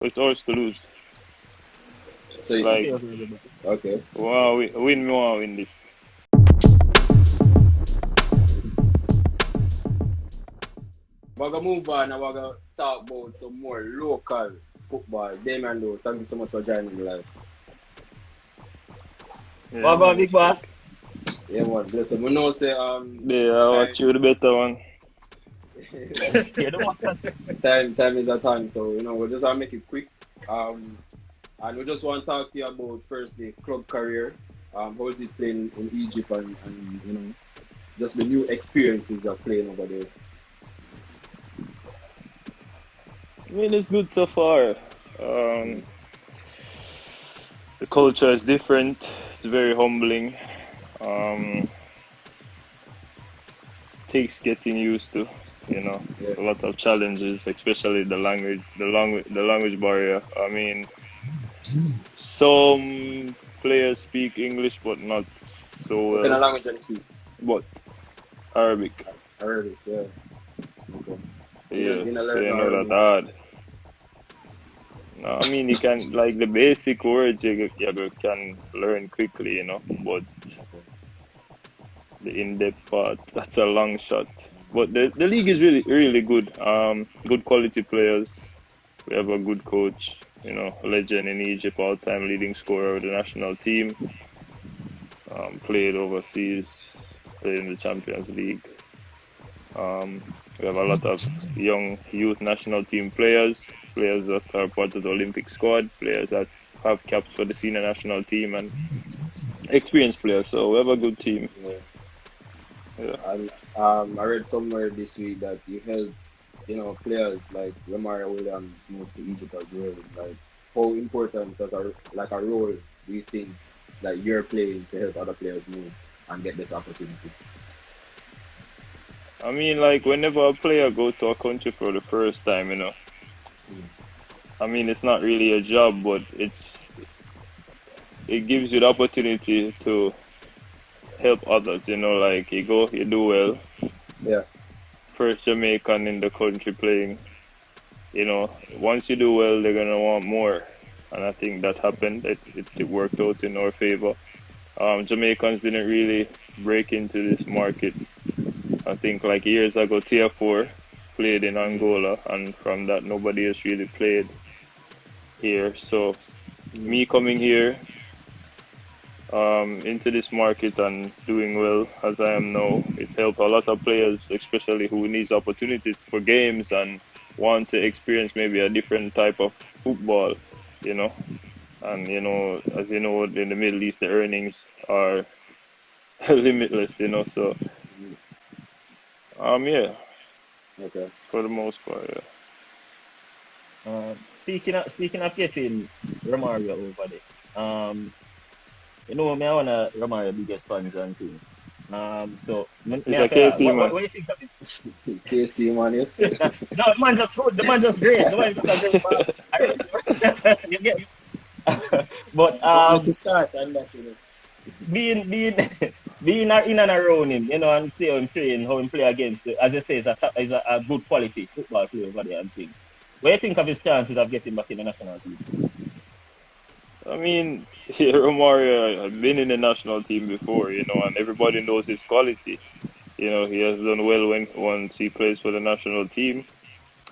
It's ours to lose. So, Like, okay. wow, we win this. We're gonna move on and we're gonna talk about some more local football. Damion Lowe, thank you so much for joining me live. Yeah, What about Big Boss? Yeah, man, bless you. I know say Yeah, I watch you the better one. You know what? time is a time, so we'll just make it quick. And we just want to talk to you about firstly club career. How is it playing in Egypt and just the new experiences of playing over there. I mean, it's good so far. The culture is different. It's very humbling. Takes getting used to. Yeah. A lot of challenges, especially the language barrier. I mean, some players speak English, but not so What kind of well. language do you speak? But Arabic, Arabic, yeah. Okay. yeah. You know, So learn you know Arabic. that hard. No, I mean, you can like the basic words you can learn quickly, but the in-depth part, that's a long shot. But the league is really really good. Good quality players. We have a good coach. A legend in Egypt, all-time leading scorer of the national team. Played overseas, played in the Champions League. We have a lot of young youth national team players that are part of the Olympic squad, players that have caps for the senior national team, and experienced players. So we have a good team. Yeah. I read somewhere this week that you helped, players like Lamar Williams move to Egypt as well. Like, how important as a role do you think that you're playing to help other players move and get better opportunities? I mean, like whenever a player go to a country for the first time, I mean, it's not really a job, but it gives you the opportunity to help others. Like you go, you do well. Yeah. First Jamaican in the country playing. Once you do well, they're gonna want more, and I think that happened. It worked out in our favor. Jamaicans didn't really break into this market. I think like years ago, Tier 4 played in Angola, and from that, nobody has really played here. So, me coming here into this market and doing well as I am now, it helped a lot of players, especially who needs opportunities for games and want to experience maybe a different type of football, And, as you know, in the Middle East, the earnings are limitless, So, yeah. Okay. For the most part, yeah. Speaking of getting Romario over there, me, I wanna Romario biggest fans and thing. So me He's I a say, KC man. what do you think of it? KC man, yes. No, the man just good. The man just great. The man just a great man. You get me? But to start and that, being being in and around him, and see how him train, how him play against, as you say, is a good quality football player over there and things. What do you think of his chances of getting back in the national team? I mean, yeah, Romario has been in the national team before, and everybody knows his quality. He has done well once he plays for the national team.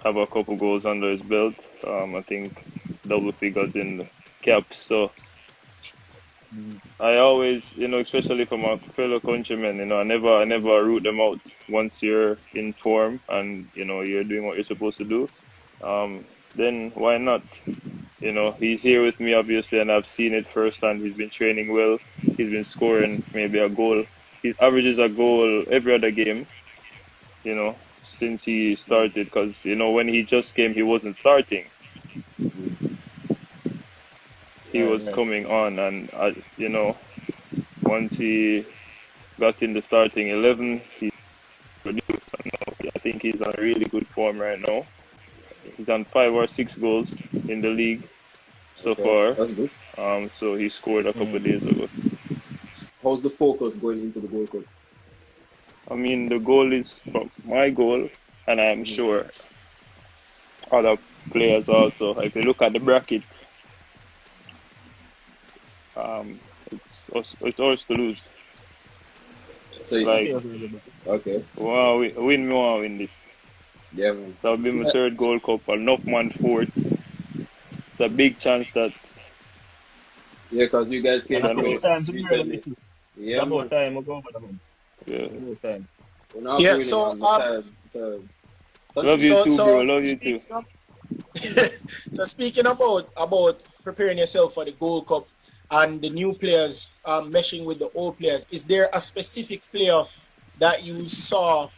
Have a couple goals under his belt. I think double figures in the caps. So I always, especially from my fellow countrymen, I never root them out once you're in form and you're doing what you're supposed to do. Then why not? He's here with me obviously, and I've seen it firsthand. He's been training well. He's been scoring maybe a goal. He averages a goal every other game. Since he started, because when he just came, he wasn't starting. He was coming on, and once he got in the starting 11, he produced. I think he's on really good form right now. He's on 5 or 6 goals in the league so far. That's good. So he scored a couple of days ago. How's the focus going into the Gold Cup? I mean, the goal is my goal, and I'm sure other players also. If you look at the bracket, it's ours to lose. So Like, okay, wow, we want to win this. yeah, man. So I've been my third Gold Cup, enough man fourth. It's a big chance that Yeah, because you guys came And a couple no. of times close we were on this. recently. It's Yeah, about man. time we go over the home. Yeah. About time. We're not Yeah, winning so on the third. Love you too, so bro. Love you too. so speaking about preparing yourself for the Gold Cup and the new players meshing with the old players, is there a specific player that you saw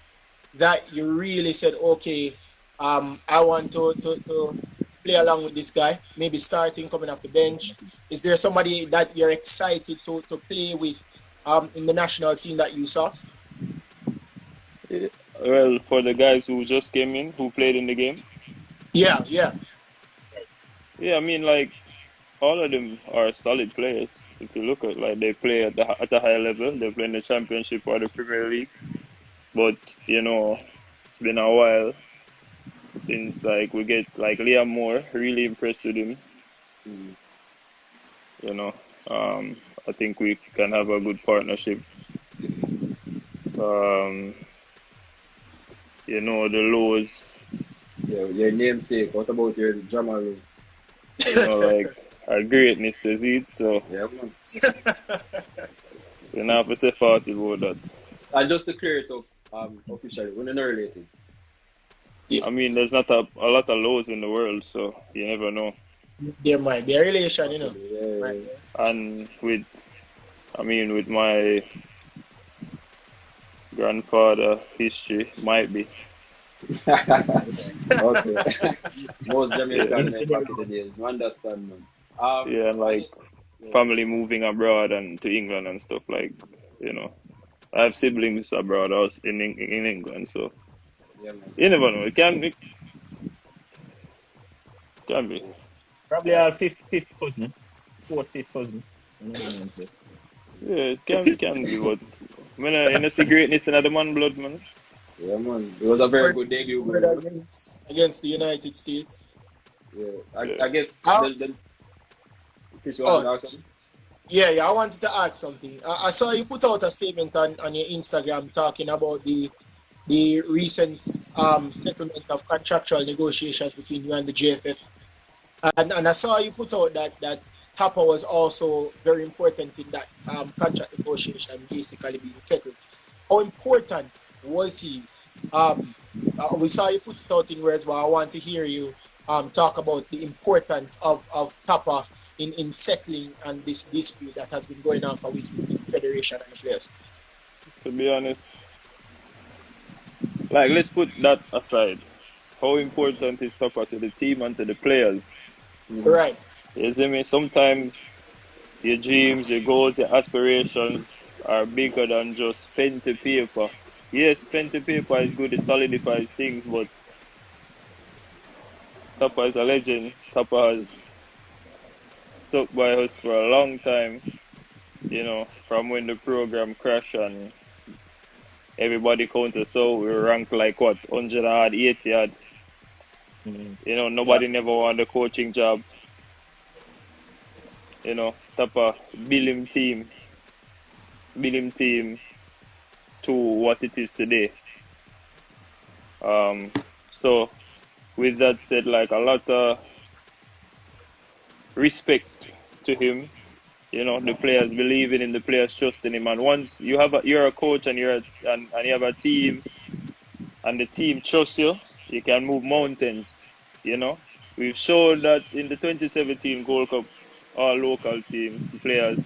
that you really said, okay, I want to play along with this guy, maybe starting, coming off the bench? Is there somebody that you're excited to play with in the national team that you saw? Well, for the guys who just came in, who played in the game, Yeah. yeah, I mean, like, all of them are solid players. If you look at, like, they play at a high level, they play in the Championship or the Premier League. But, you know, it's been a while since, like, we get, like, Liam Moore, really impressed with him. You know, I think we can have a good partnership. You know, the Lows, Yeah, your namesake. What about your drama room? you know, like, our greatness is it, so Yeah, man. we don't have to say fast about that. And just to clear it up, officially, we're not related. I mean, there's not a lot of Lows in the world, so you never know. There might be a relation, you know. Yeah. And with my grandfather history, might be. Okay. Most Jamaicans back in the days. Understand, man. Yeah, and like family moving abroad and to England and stuff, like, you know. I have siblings abroad, also in England, so Yeah, man. you never know. It can be. Probably our fifth cousin. Fourth, fifth cousin. Yeah, it can be, but I see greatness in the man blood, man. Yeah, man. It was a very good debut. Against the United States. Yeah. Yeah. I guess Yeah, I wanted to ask something. I saw you put out a statement on your Instagram talking about the recent settlement of contractual negotiations between you and the JFF. And I saw you put out that Tappa was also very important in that contract negotiation basically being settled. How important was he? We saw you put it out in words, but I want to hear you talk about the importance of Tappa in settling and this dispute that has been going on for weeks between the federation and the players. To be honest, like, let's put that aside. How important is Tappa to the team and to the players? Right. You see me? Sometimes your dreams, your goals, your aspirations are bigger than just pen to paper. Yes, pen to paper is good, it solidifies things, but Tappa is a legend. Tappa has stuck by us for a long time, you know, from when the program crashed and everybody counted, so we were ranked like what, 180 odd. You know, nobody never won the coaching job. You know, Tappa build him team to what it is today. So with that said, like, a lot of respect to him. You know, the players believing in the players, trusting him, and once you're a coach and you have a team, and the team trusts you, you can move mountains. You know, we've shown that in the 2017 Gold Cup, our local team players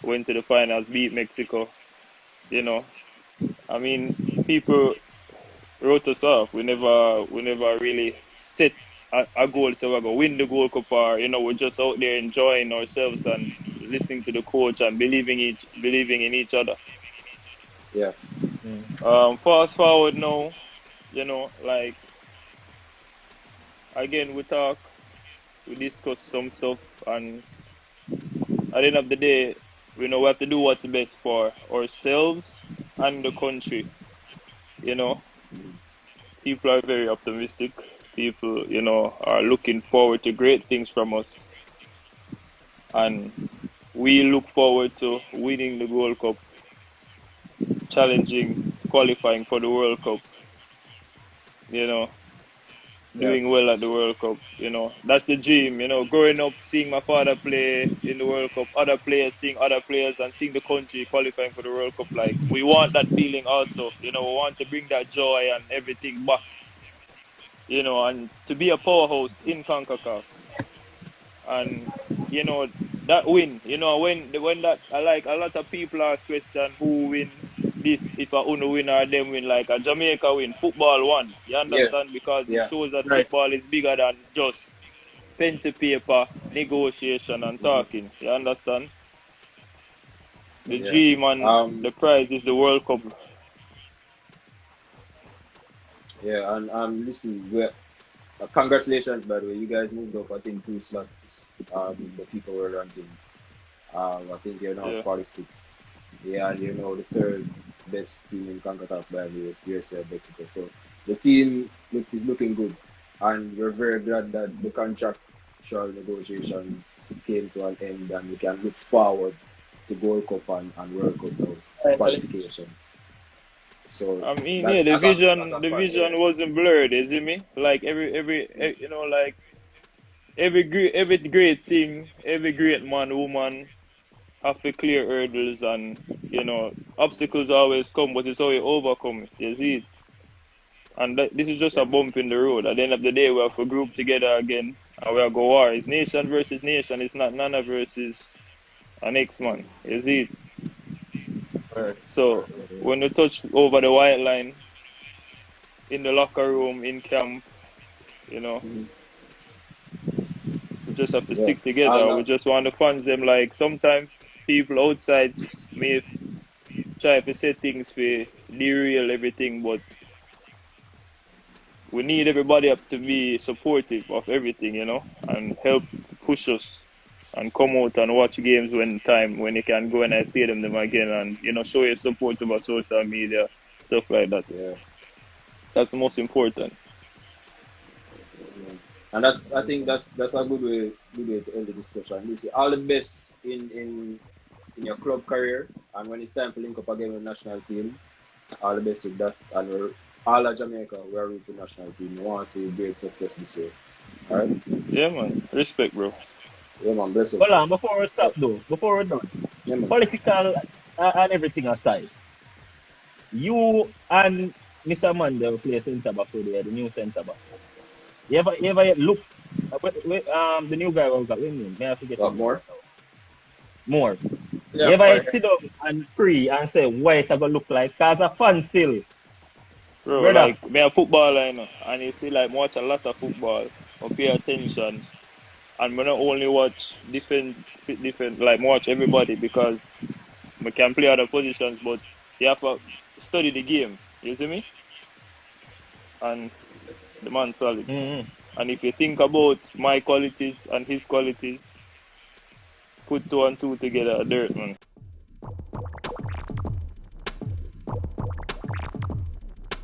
went to the finals, beat Mexico. You know, I mean, people wrote us off. We never really set a goal, so we're going to win the Gold Cup, or, you know, we're just out there enjoying ourselves and listening to the coach and believing in each other. Yeah. Fast forward now, you know, like, again, we discuss some stuff, and at the end of the day, we know we have to do what's best for ourselves and the country. You know, people are very optimistic. People, are looking forward to great things from us, and we look forward to winning the Gold Cup, challenging, qualifying for the World Cup. Doing well at the World Cup. That's the dream. Growing up, seeing my father play in the World Cup, other players, seeing other players, and seeing the country qualifying for the World Cup. Like, we want that feeling also. We want to bring that joy and everything back. And to be a powerhouse in CONCACAF. And, that win, when that, I like, a lot of people ask question, who win this, if a Uno win or them win, like a Jamaica win, football won. You understand? Because it shows that football is bigger than just pen to paper, negotiation and talking. You understand? The dream and the prize is the World Cup. Yeah, and listen, congratulations, by the way. You guys moved up, I think, 2 slots. The FIFA World Rankings. I think you're now 46. Yeah, and you're now the 3rd best team in CONCACAF by the USA, Mexico. So the team is looking good, and we're very glad that the contractual negotiations came to an end, and we can look forward to Gold Cup and World Cup qualifications. So I mean, the vision wasn't blurred. You see me? Like every great thing, every great man, woman have to clear hurdles, and obstacles always come, but it's how you overcome it. You see it? And this is just a bump in the road. At the end of the day, we have to group together again, and we have go war. It's nation versus nation. It's not Nana versus an ex-man. You see it? So when you touch over the white line, in the locker room, in camp, we just have to stick together. We just want to fund them. Like, sometimes people outside may try to say things for derail everything, but we need everybody up to be supportive of everything, and help push us and come out and watch games when you can go and I stadium them again, and show your support over social media, stuff like that. Yeah, that's the most important. And I think that's a good way to end the discussion. Listen, all the best in your club career, and when it's time to link up again with the national team, all the best with that. And we're all of Jamaica, we're rooting for the national team. We want to see great success this year. All right? Yeah, man. Respect, bro. Yeah, man. Bless you. Hold on, before we stop though, before we're done, political and everything aside, you and Mr. Mandel play centre back today, the new centre back. You ever look the new guy who got winning? May I forget more? More. Yeah, you ever sit down and pray and say what it gonna look like? Cause a fan still. Bro, brother. Like me a footballer, and you see, like, watch a lot of football, or pay attention. And we not only watch different, like, watch everybody, because we can play other positions, but you have to study the game. You see me? And the man's solid. Mm-hmm. And if you think about my qualities and his qualities, put 2 and 2 together, dirt, man.